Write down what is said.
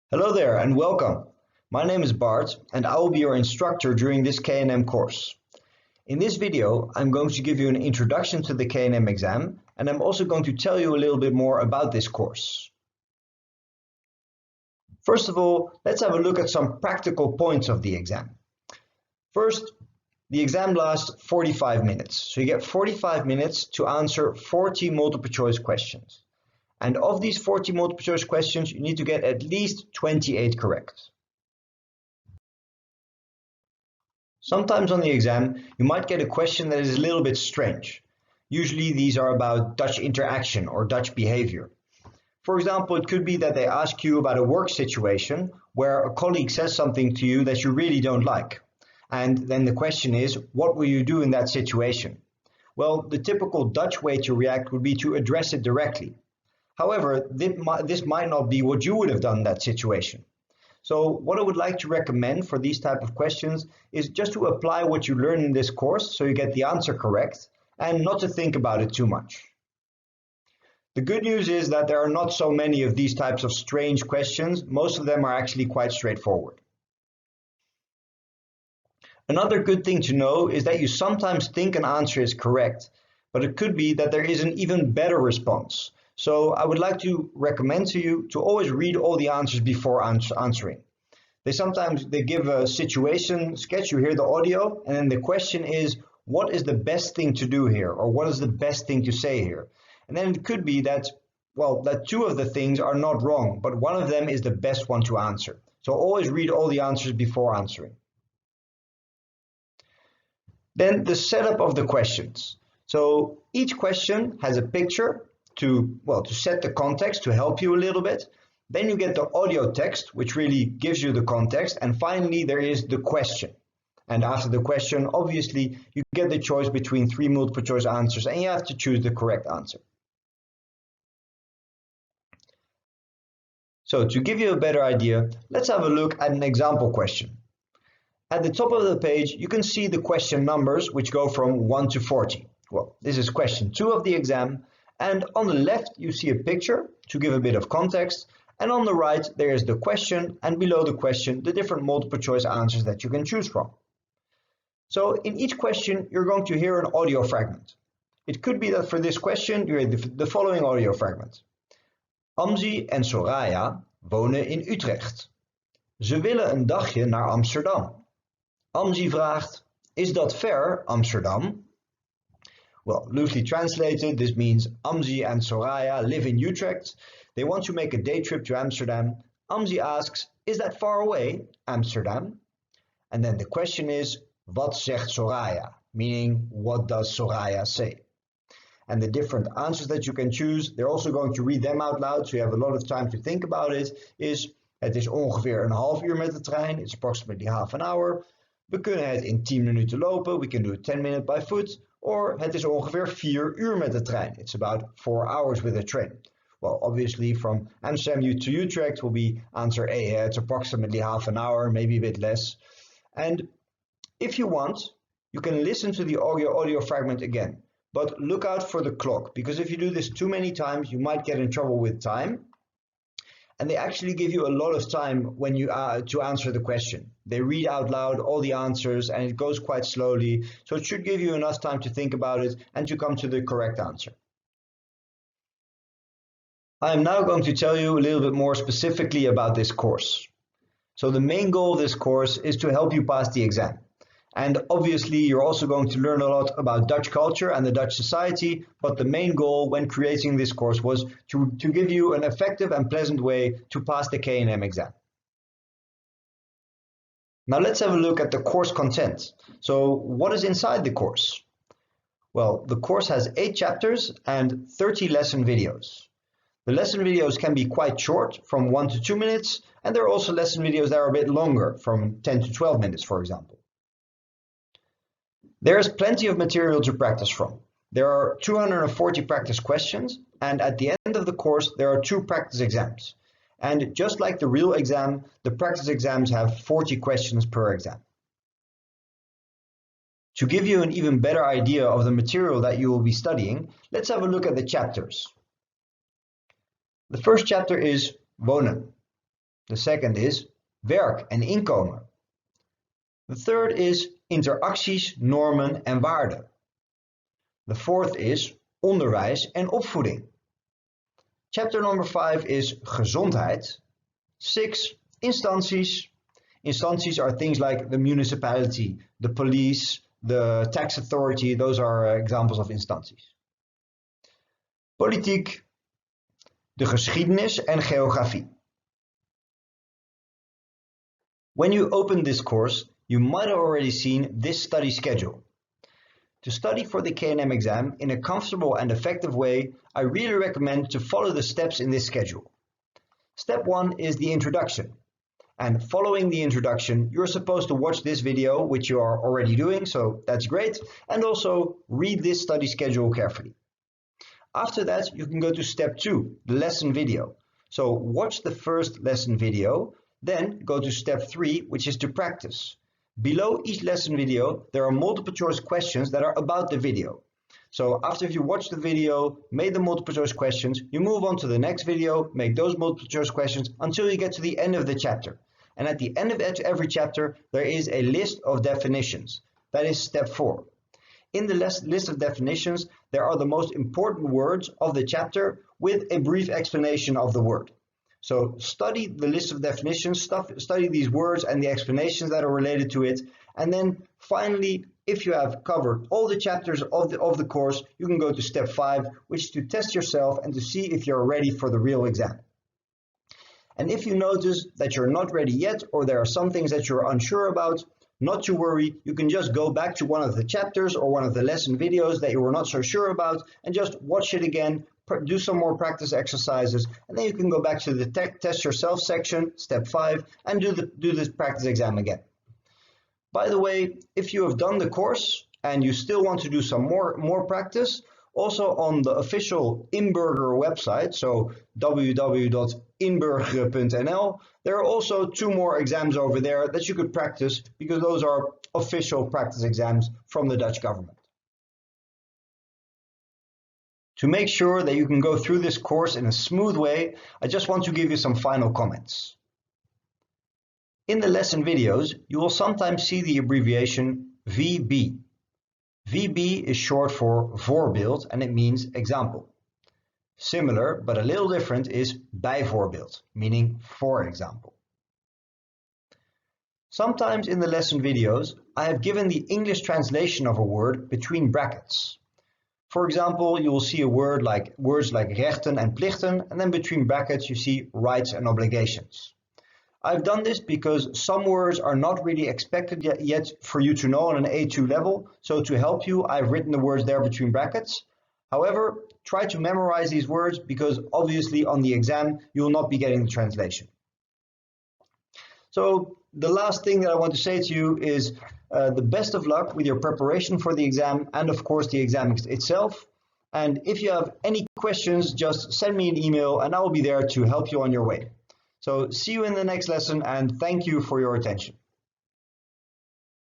Hello there and welcome. My name is Bart and I will be your instructor during this KNM course. In this video, I'm going to give you an introduction to the KNM exam and I'm also going to tell you a little bit more about this course. First of all, let's have a look at some practical points of the exam. First, the exam lasts 45 minutes. So you get 45 minutes to answer 40 multiple choice questions. And of these 40 multiple choice questions, you need to get at least 28 correct. Sometimes on the exam, you might get a question that is a little bit strange. Usually these are about Dutch interaction or Dutch behavior. For example, it could be that they ask you about a work situation where a colleague says something to you that you really don't like. And then the question is, what will you do in that situation? Well, the typical Dutch way to react would be to address it directly. However, this might not be what you would have done in that situation. So what I would like to recommend for these type of questions is just to apply what you learn in this course so you get the answer correct and not to think about it too much. The good news is that there are not so many of these types of strange questions. Most of them are actually quite straightforward. Another good thing to know is that you sometimes think an answer is correct, but it could be that there is an even better response. So I would like to recommend to you to always read all the answers before answering. They give a situation sketch, you hear the audio, and then the question is, what is the best thing to do here? Or what is the best thing to say here? And then it could be that, that two of the things are not wrong, but one of them is the best one to answer. So always read all the answers before answering. Then the setup of the questions. So each question has a picture to set the context, to help you a little bit. Then you get the audio text, which really gives you the context. And finally, there is the question. And after the question, obviously, you get the choice between 3 multiple choice answers and you have to choose the correct answer. So to give you a better idea, let's have a look at an example question. At the top of the page, you can see the question numbers, which go from 1 to 40. Well, this is question 2 of the exam. And on the left, you see a picture to give a bit of context. And on the right, there is the question, and below the question, the different multiple choice answers that you can choose from. So in each question, you're going to hear an audio fragment. It could be that for this question, you hear the following audio fragment. Amzi en Soraya wonen in Utrecht. Ze willen een dagje naar Amsterdam. Amzi vraagt, is dat ver, Amsterdam? Well, loosely translated, this means Amzi and Soraya live in Utrecht. They want to make a day trip to Amsterdam. Amzi asks, is that far away, Amsterdam? And then the question is, wat zegt Soraya? Meaning, what does Soraya say? And the different answers that you can choose, they're also going to read them out loud, so you have a lot of time to think about it, het is ongeveer een half uur met de trein, it's approximately half an hour. We kunnen het in 10 minuten lopen, we can do it 10 minutes by foot. Or het is ongeveer 4 uur met de trein. It's about 4 hours with a train. Well, obviously from Amsterdam to Utrecht will be answer A. It's approximately half an hour, maybe a bit less. And if you want, you can listen to the audio fragment again. But look out for the clock, because if you do this too many times, you might get in trouble with time. And they actually give you a lot of time when you to answer the question. They read out loud all the answers and it goes quite slowly, so it should give you enough time to think about it and to come to the correct answer. I am now going to tell you a little bit more specifically about this course. So the main goal of this course is to help you pass the exam. And obviously you're also going to learn a lot about Dutch culture and the Dutch society, but the main goal when creating this course was to give you an effective and pleasant way to pass the KNM exam. Now let's have a look at the course content. So what is inside the course? Well, the course has 8 chapters and 30 lesson videos. The lesson videos can be quite short, from 1 to 2 minutes, and there are also lesson videos that are a bit longer, from 10 to 12 minutes, for example. There is plenty of material to practice from. There are 240 practice questions, and at the end of the course, there are 2 practice exams. And just like the real exam, the practice exams have 40 questions per exam. To give you an even better idea of the material that you will be studying, let's have a look at the chapters. The first chapter is wonen. The second is werk en inkomen. The third is interacties, normen en waarden. The fourth is onderwijs en opvoeding. Chapter number 5 is gezondheid. 6, instanties. Instanties are things like the municipality, the police, the tax authority. Those are examples of instanties. Politiek, de geschiedenis en geografie. When you open this course, you might have already seen this study schedule. To study for the KNM exam in a comfortable and effective way, I really recommend to follow the steps in this schedule. Step 1 is the introduction. And following the introduction, you're supposed to watch this video, which you are already doing, so that's great, and also read this study schedule carefully. After that, you can go to step 2, the lesson video. So watch the first lesson video, then go to step 3, which is to practice. Below each lesson video, there are multiple choice questions that are about the video. So after you watch the video, made the multiple choice questions, you move on to the next video, make those multiple choice questions until you get to the end of the chapter. And at the end of every chapter, there is a list of definitions. That is step 4. In the list of definitions, there are the most important words of the chapter with a brief explanation of the word. So study the list of definitions, study these words and the explanations that are related to it. And then finally, if you have covered all the chapters of the course, you can go to step 5, which is to test yourself and to see if you're ready for the real exam. And if you notice that you're not ready yet, or there are some things that you're unsure about, not to worry, you can just go back to one of the chapters or one of the lesson videos that you were not so sure about and just watch it again, do some more practice exercises, and then you can go back to the test yourself section, step 5, and do this practice exam again. By the way, if you have done the course and you still want to do some more practice, also on the official Inburger website, so www.inburger.nl, there are also 2 more exams over there that you could practice because those are official practice exams from the Dutch government. To make sure that you can go through this course in a smooth way, I just want to give you some final comments. In the lesson videos, you will sometimes see the abbreviation VB. VB is short for voorbeeld and it means example. Similar, but a little different, is bijvoorbeeld, meaning for example. Sometimes in the lesson videos, I have given the English translation of a word between brackets. For example, you will see words like rechten and plichten, and then between brackets you see rights and obligations. I've done this because some words are not really expected yet for you to know on an A2 level, so to help you, I've written the words there between brackets. However, try to memorize these words because obviously on the exam you will not be getting the translation. So the last thing that I want to say to you is the best of luck with your preparation for the exam and of course the exam itself. And if you have any questions, just send me an email and I will be there to help you on your way. So see you in the next lesson and thank you for your attention.